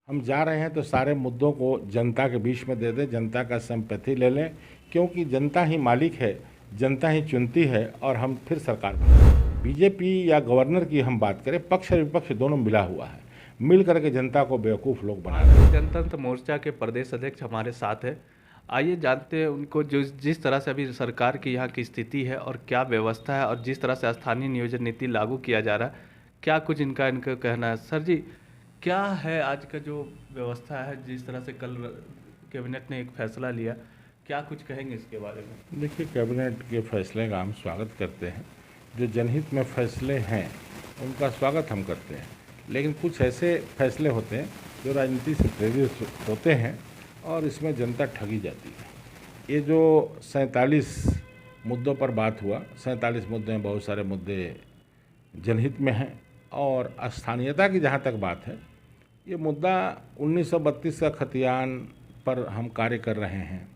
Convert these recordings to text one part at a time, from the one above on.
हम जा रहे हैं तो सारे मुद्दों को जनता के बीच में दे दें, जनता का सिंपैथी ले लें, क्योंकि जनता ही मालिक है, जनता ही चुनती है और हम फिर सरकार बनाएंगे। बीजेपी या गवर्नर की हम बात करें, पक्ष और विपक्ष दोनों मिला हुआ है, मिल करके जनता को बेवकूफ़ लोग बना रहे हैं। जनतंत्र मोर्चा के प्रदेश अध्यक्ष हमारे साथ है। आइए जानते हैं उनको जिस तरह से अभी सरकार की यहाँ की स्थिति है और क्या व्यवस्था है और जिस तरह से स्थानीय नियोजन नीति लागू किया जा रहा है, क्या कुछ इनका कहना है। सर जी, क्या है आज का जो व्यवस्था है, जिस तरह से कल कैबिनेट ने एक फैसला लिया, क्या कुछ कहेंगे इसके बारे में? देखिए, कैबिनेट के फैसले का हम स्वागत करते हैं। जो जनहित में फैसले हैं उनका स्वागत हम करते हैं, लेकिन कुछ ऐसे फैसले होते हैं जो राजनीति से प्रेरित होते हैं और इसमें जनता ठगी जाती है। ये जो 47 मुद्दों पर बात हुआ, 47 मुद्दे हैं, बहुत सारे मुद्दे जनहित में हैं। और स्थानीयता की जहाँ तक बात है, ये मुद्दा 1932 का खतियान पर हम कार्य कर रहे हैं।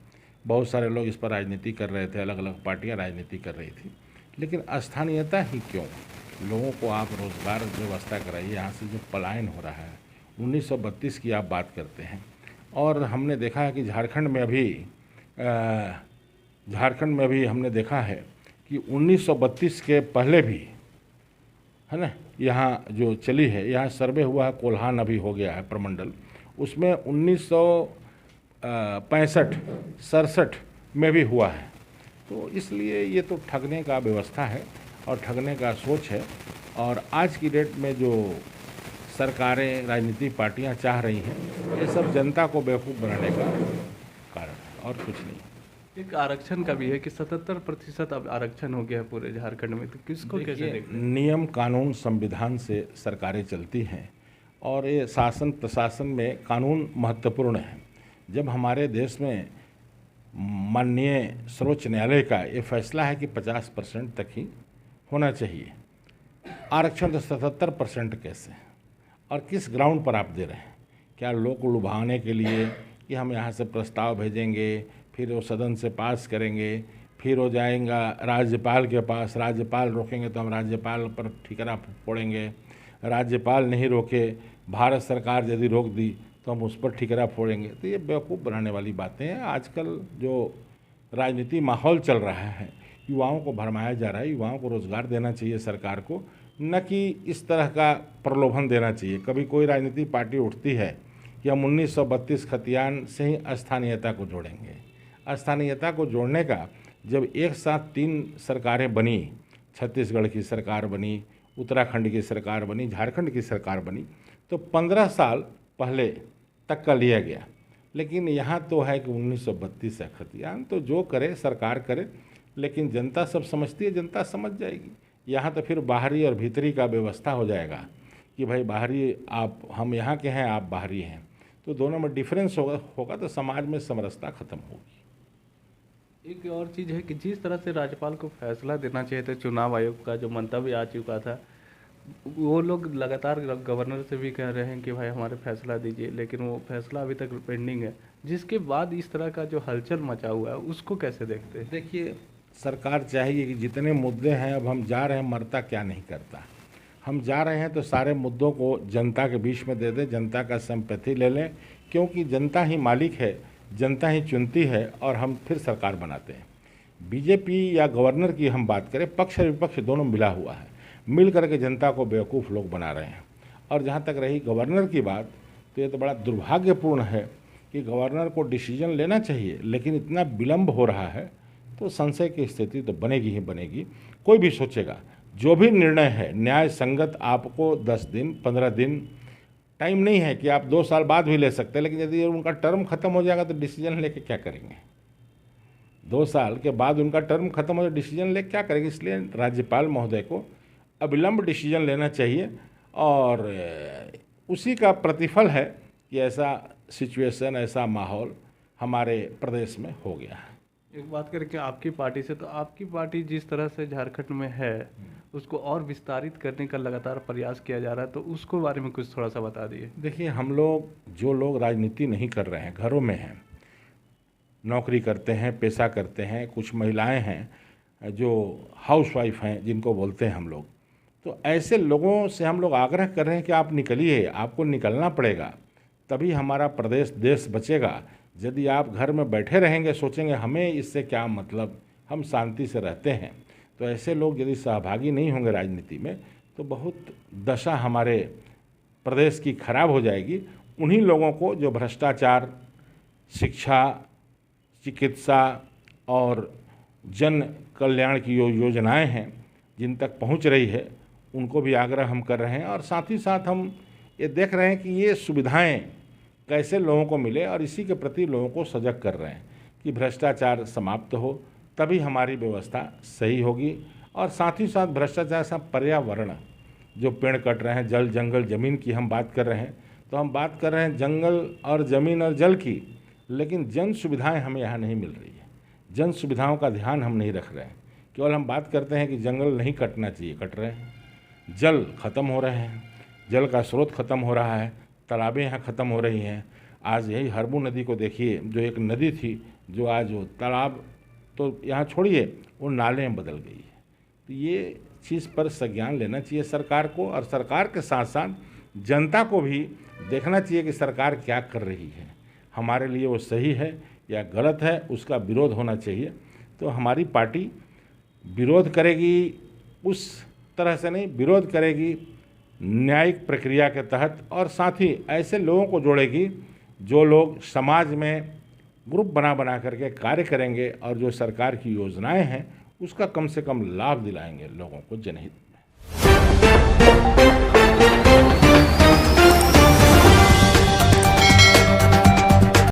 बहुत सारे लोग इस पर राजनीति कर रहे थे, अलग अलग पार्टियां राजनीति कर रही थी, लेकिन स्थानीयता ही क्यों? लोगों को आप रोज़गार व्यवस्था कराइए। यहाँ से जो पलायन हो रहा है, 1932 की आप बात करते हैं, और हमने देखा है कि झारखंड में भी हमने देखा है कि 1932 के पहले भी, है ना, यहाँ जो चली है, यहाँ सर्वे हुआ है, कोल्हान अभी हो गया है प्रमंडल, उसमें 1965-67 में भी हुआ है। तो इसलिए ये तो ठगने का व्यवस्था है और ठगने का सोच है। और आज की डेट में जो सरकारें, राजनीतिक पार्टियां चाह रही हैं, ये सब जनता को बेवकूफ़ बनाने का कारण है और कुछ नहीं। एक आरक्षण का भी है कि 77% अब आरक्षण हो गया है पूरे झारखंड में, तो किसको कैसे देखते हैं? नियम कानून संविधान से सरकारें चलती हैं और ये शासन प्रशासन में कानून महत्वपूर्ण है। जब हमारे देश में माननीय सर्वोच्च न्यायालय का ये फैसला है कि 50% तक ही होना चाहिए, आरक्षण तो 77% कैसे, और किस ग्राउंड पर आप दे रहे हैं? क्या लोग को लुभाने के लिए कि हम यहाँ से प्रस्ताव भेजेंगे, फिर वो सदन से पास करेंगे, फिर हो जाएगा राज्यपाल के पास, राज्यपाल रोकेंगे तो हम राज्यपाल पर ठिकरा फोड़ेंगे, राज्यपाल नहीं रोके, भारत सरकार यदि रोक दी तो हम उस पर ठिकरा फोड़ेंगे। तो ये बेवकूफ़ बनाने वाली बातें हैं। आजकल जो राजनीति माहौल चल रहा है, युवाओं को भरमाया जा रहा है। युवाओं को रोज़गार देना चाहिए सरकार को, न कि इस तरह का प्रलोभन देना चाहिए। कभी कोई राजनीतिक पार्टी उठती है कि हम 1932 खतियान से ही स्थानीयता को जोड़ेंगे। स्थानीयता को जोड़ने का जब एक साथ 3 सरकारें बनी, छत्तीसगढ़ की सरकार बनी, उत्तराखंड की सरकार बनी, झारखंड की सरकार बनी, तो 15 साल पहले तक का लिया गया। लेकिन यहाँ तो है कि 1932 का खतियान, तो जो करे सरकार करे, लेकिन जनता सब समझती है, जनता समझ जाएगी। यहाँ तो फिर बाहरी और भीतरी का व्यवस्था हो जाएगा कि भाई बाहरी आप, हम यहाँ के हैं, आप बाहरी हैं, तो दोनों में डिफरेंस होगा तो समाज में समरसता खत्म होगी। एक और चीज़ है कि जिस तरह से राज्यपाल को फैसला देना चाहिए था, चुनाव आयोग का जो मंतव्य आ चुका था, वो लोग लगातार गवर्नर से भी कह रहे हैं कि भाई हमारे फैसला दीजिए, लेकिन वो फैसला अभी तक पेंडिंग है, जिसके बाद इस तरह का जो हलचल मचा हुआ है उसको कैसे देखते हैं? देखिए, सरकार चाहेगी कि जितने मुद्दे हैं, अब हम जा रहे हैं, मरता क्या नहीं करता, हम जा रहे हैं तो सारे मुद्दों को जनता के बीच में दे दें, जनता का सिंपैथी ले लें, क्योंकि जनता ही मालिक है, जनता ही चुनती है और हम फिर सरकार बनाते हैं। बीजेपी या गवर्नर की हम बात करें, पक्ष और विपक्ष दोनों मिला हुआ है, मिल करके जनता को बेवकूफ़ लोग बना रहे हैं। और जहाँ तक रही गवर्नर की बात, तो ये तो बड़ा दुर्भाग्यपूर्ण है कि गवर्नर को डिसीजन लेना चाहिए, लेकिन इतना विलम्ब हो रहा है, तो संशय की स्थिति तो बनेगी ही बनेगी। कोई भी सोचेगा, जो भी निर्णय है न्याय संगत, आपको 10 दिन 15 दिन टाइम नहीं है कि आप 2 साल बाद भी ले सकते हैं, लेकिन यदि उनका टर्म खत्म हो जाएगा तो डिसीजन लेके क्या करेंगे? 2 साल के बाद उनका टर्म खत्म हो जाए, डिसीजन ले क्या करेंगे? इसलिए राज्यपाल महोदय को अविलंब डिसीजन लेना चाहिए, और उसी का प्रतिफल है कि ऐसा सिचुएशन, ऐसा माहौल हमारे प्रदेश में हो गया है। एक बात करें कि आपकी पार्टी से, तो आपकी पार्टी जिस तरह से झारखंड में है उसको और विस्तारित करने का लगातार प्रयास किया जा रहा है, तो उसको बारे में कुछ थोड़ा सा बता दिए। देखिए, हम लोग, जो लोग राजनीति नहीं कर रहे हैं, घरों में हैं, नौकरी करते हैं, पेशा करते हैं, कुछ महिलाएं हैं जो हाउसवाइफ हैं जिनको बोलते हैं हम लोग, तो ऐसे लोगों से हम लोग आग्रह कर रहे हैं कि आप निकलिए, आपको निकलना पड़ेगा, तभी हमारा प्रदेश देश बचेगा। यदि आप घर में बैठे रहेंगे, सोचेंगे हमें इससे क्या मतलब, हम शांति से रहते हैं, तो ऐसे लोग यदि सहभागी नहीं होंगे राजनीति में तो बहुत दशा हमारे प्रदेश की खराब हो जाएगी। उन्हीं लोगों को जो भ्रष्टाचार, शिक्षा, चिकित्सा और जन कल्याण की योजनाएं हैं जिन तक पहुंच रही है, उनको भी आग्रह हम कर रहे हैं। और साथ ही साथ हम ये देख रहे हैं कि ये सुविधाएं कैसे लोगों को मिले और इसी के प्रति लोगों को सजग कर रहे हैं कि भ्रष्टाचार समाप्त हो, तभी हमारी व्यवस्था सही होगी। और साथ ही साथ भ्रष्टाचार से पर्यावरण, जो पेड़ कट रहे हैं, जल जंगल ज़मीन की हम बात कर रहे हैं, तो हम बात कर रहे हैं जंगल और ज़मीन और जल की, लेकिन जन सुविधाएं हमें यहाँ नहीं मिल रही है। जन सुविधाओं का ध्यान हम नहीं रख रहे हैं। केवल हम बात करते हैं कि जंगल नहीं कटना चाहिए, कट रहे हैं। जल ख़त्म हो रहे हैं, जल का स्रोत ख़त्म हो रहा है, तालाबें यहाँ ख़त्म हो रही हैं। आज यही हरबू नदी को देखिए, जो एक नदी थी, जो आज वो तालाब तो यहाँ छोड़िए, वो नाले में बदल गई है। तो ये चीज़ पर संज्ञान लेना चाहिए सरकार को, और सरकार के साथ साथ जनता को भी देखना चाहिए कि सरकार क्या कर रही है, हमारे लिए वो सही है या गलत है, उसका विरोध होना चाहिए। तो हमारी पार्टी विरोध करेगी, उस तरह से नहीं, विरोध करेगी न्यायिक प्रक्रिया के तहत, और साथ ही ऐसे लोगों को जोड़ेगी जो लोग समाज में ग्रुप बना करके कार्य करेंगे और जो सरकार की योजनाएं हैं उसका कम से कम लाभ दिलाएंगे लोगों को जनहित में।